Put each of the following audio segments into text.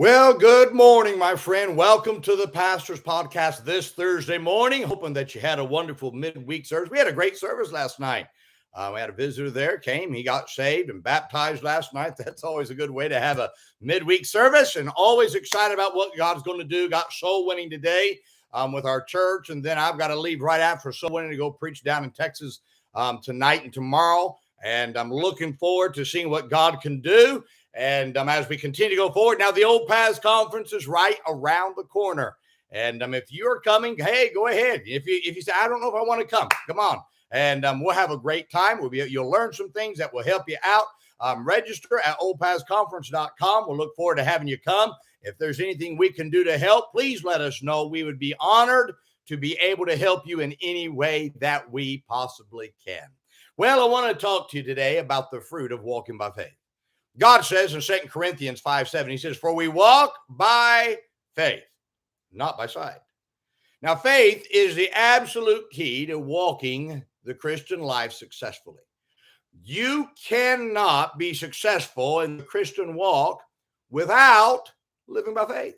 Well, good morning, my friend. Welcome to the Pastor's Podcast this Thursday morning. Hoping that you had a wonderful midweek service. We had a great service last night. We had a visitor there, came, he got saved and baptized last night. That's always a good way to have a midweek service, and always excited about what God's going to do. Got soul winning today with our church, and then I've got to leave right after soul winning to go preach down in Texas tonight and tomorrow. And I'm looking forward to seeing what God can do. And as we continue to go forward, now the Old Paths Conference is right around the corner. And if you're coming, hey, go ahead. If you say, I don't know if I want to come on. And we'll have a great time. You'll learn some things that will help you out. Register at oldpathsconference.com. We'll look forward to having you come. If there's anything we can do to help, please let us know. We would be honored to be able to help you in any way that we possibly can. Well, I want to talk to you today about the fruit of walking by faith. God says in 2 Corinthians 5:7, he says, for we walk by faith, not by sight. Now, faith is the absolute key to walking the Christian life successfully. You cannot be successful in the Christian walk without living by faith.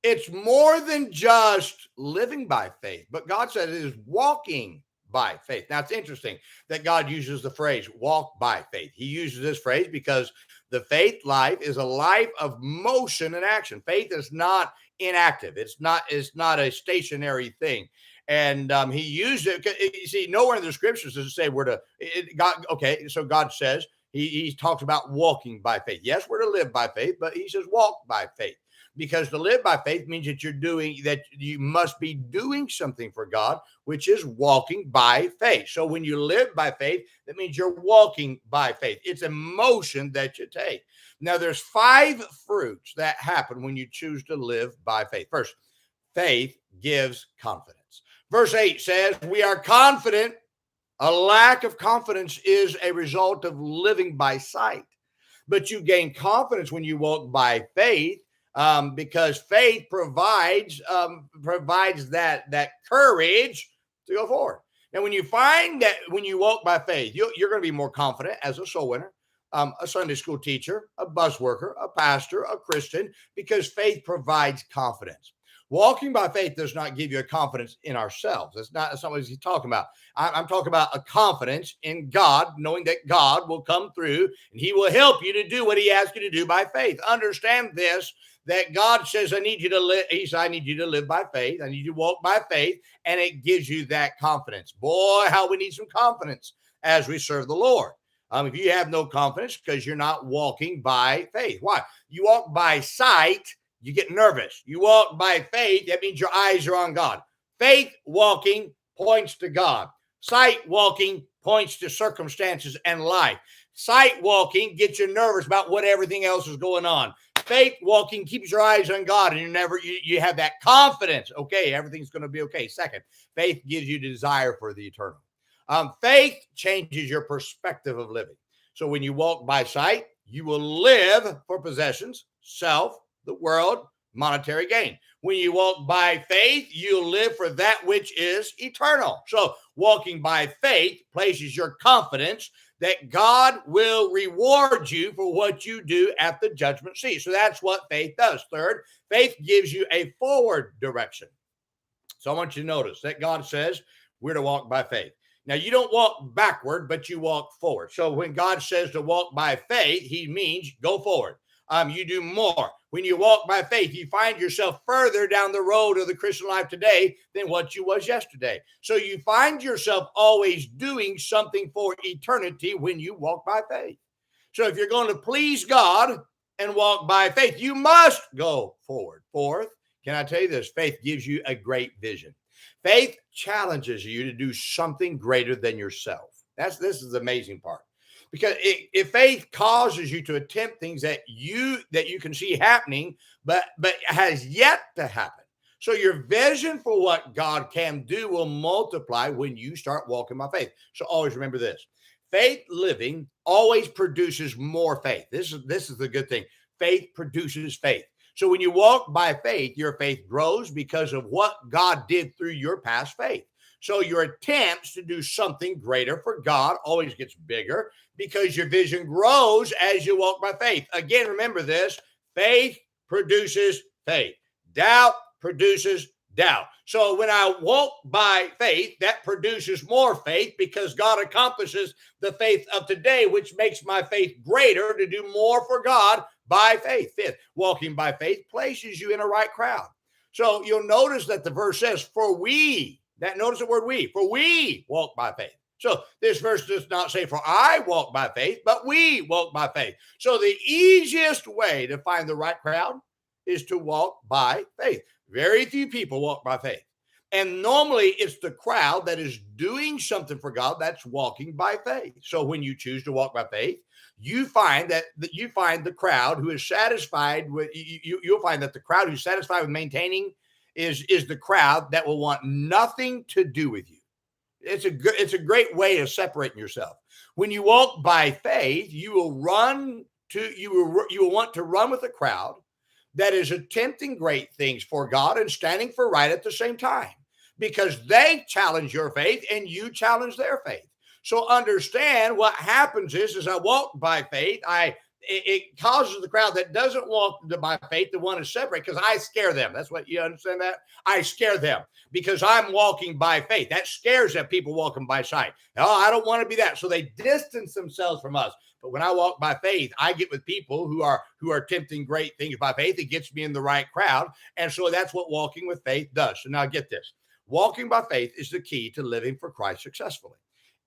It's more than just living by faith, but God said it is walking by faith. Now, it's interesting that God uses the phrase walk by faith. He uses this phrase because the faith life is a life of motion and action. Faith is not inactive. It's not a stationary thing. And he used it. You see, nowhere in the scriptures does it say we're to God. Okay, so God says he talks about walking by faith. Yes, we're to live by faith, but he says walk by faith. Because to live by faith means that you must be doing something for God, which is walking by faith. So when you live by faith, that means you're walking by faith. It's a motion that you take. Now, there's 5 fruits that happen when you choose to live by faith. First, faith gives confidence. Verse 8 says, we are confident. A lack of confidence is a result of living by sight. But you gain confidence when you walk by faith. Because faith provides that courage to go forward. Now, when you find that when you walk by faith, you're going to be more confident as a soul winner, a Sunday school teacher, a bus worker, a pastor, a Christian, because faith provides confidence. Walking by faith does not give you a confidence in ourselves. That's not what he's talking about. I'm talking about a confidence in God, knowing that God will come through and he will help you to do what he asks you to do by faith. Understand this, that God says, I need you to live. He said, I need you to live by faith. I need you to walk by faith. And it gives you that confidence. Boy, how we need some confidence as we serve the Lord. If you have no confidence because you're not walking by faith. Why? You walk by sight, you get nervous. You walk by faith, that means your eyes are on God. Faith walking points to God. Sight walking points to circumstances and life. Sight walking gets you nervous about what everything else is going on. Faith walking keeps your eyes on God, and you have that confidence. Okay, everything's going to be okay. Second, faith gives you desire for the eternal. Faith changes your perspective of living. So when you walk by sight, you will live for possessions, self, the world, monetary gain. When you walk by faith, you live for that which is eternal. So walking by faith places your confidence that God will reward you for what you do at the judgment seat. So that's what faith does. Third, faith gives you a forward direction. So I want you to notice that God says we're to walk by faith. Now, you don't walk backward, but you walk forward. So when God says to walk by faith, he means go forward. You do more. When you walk by faith, you find yourself further down the road of the Christian life today than what you was yesterday. So you find yourself always doing something for eternity when you walk by faith. So if you're going to please God and walk by faith, you must go forward. Fourth, can I tell you this? Faith gives you a great vision. Faith challenges you to do something greater than yourself. This is the amazing part. Because if faith causes you to attempt things that you can see happening, but has yet to happen. So your vision for what God can do will multiply when you start walking by faith. So always remember this. Faith living always produces more faith. This is the good thing. Faith produces faith. So when you walk by faith, your faith grows because of what God did through your past faith. So your attempts to do something greater for God always gets bigger because your vision grows as you walk by faith. Again, remember this, faith produces faith. Doubt produces doubt. So when I walk by faith, that produces more faith because God accomplishes the faith of today, which makes my faith greater to do more for God by faith. Fifth, walking by faith places you in a right crowd. So you'll notice that the verse says, for we, that notice the word we, for we walk by faith. So this verse does not say, for I walk by faith, but we walk by faith. So the easiest way to find the right crowd is to walk by faith. Very few people walk by faith. And normally it's the crowd that is doing something for God that's walking by faith. So when you choose to walk by faith, you find that you find the crowd who is satisfied with you'll find that the crowd who's satisfied with maintaining is the crowd that will want nothing to do with you. It's a great way of separating yourself. When you walk by faith, you will want to run with a crowd that is attempting great things for God and standing for right at the same time, because they challenge your faith and you challenge their faith. So understand what happens is as I walk by faith, it causes the crowd that doesn't walk by faith to want to separate because I scare them. That's what you understand that? I scare them because I'm walking by faith. That scares them, people walking by sight. Oh, I don't want to be that. So they distance themselves from us. But when I walk by faith, I get with people who are attempting great things by faith. It gets me in the right crowd. And so that's what walking with faith does. So now get this. Walking by faith is the key to living for Christ successfully.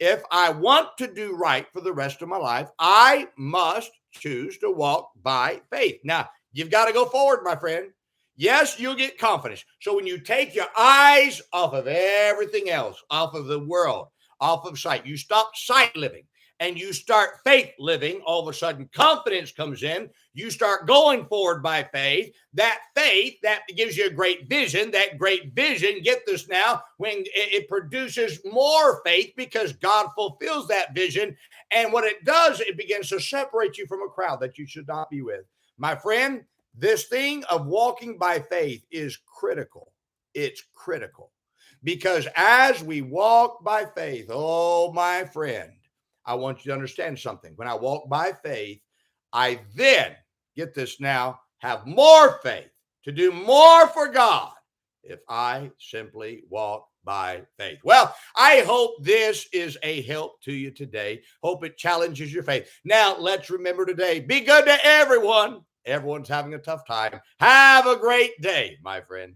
If I want to do right for the rest of my life, I must choose to walk by faith. Now, you've got to go forward, my friend. Yes, you'll get confidence. So when you take your eyes off of everything else, off of the world, off of sight, you stop sight living and you start faith living, all of a sudden confidence comes in. You start going forward by faith. That faith, that gives you a great vision. That great vision, get this now, when it produces more faith because God fulfills that vision. And what it does, it begins to separate you from a crowd that you should not be with. My friend, this thing of walking by faith is critical. It's critical because as we walk by faith, oh, my friend, I want you to understand something. When I walk by faith, I then, get this now, have more faith to do more for God if I simply walk by faith. Well, I hope this is a help to you today. Hope it challenges your faith. Now, let's remember today, be good to everyone. Everyone's having a tough time. Have a great day, my friend.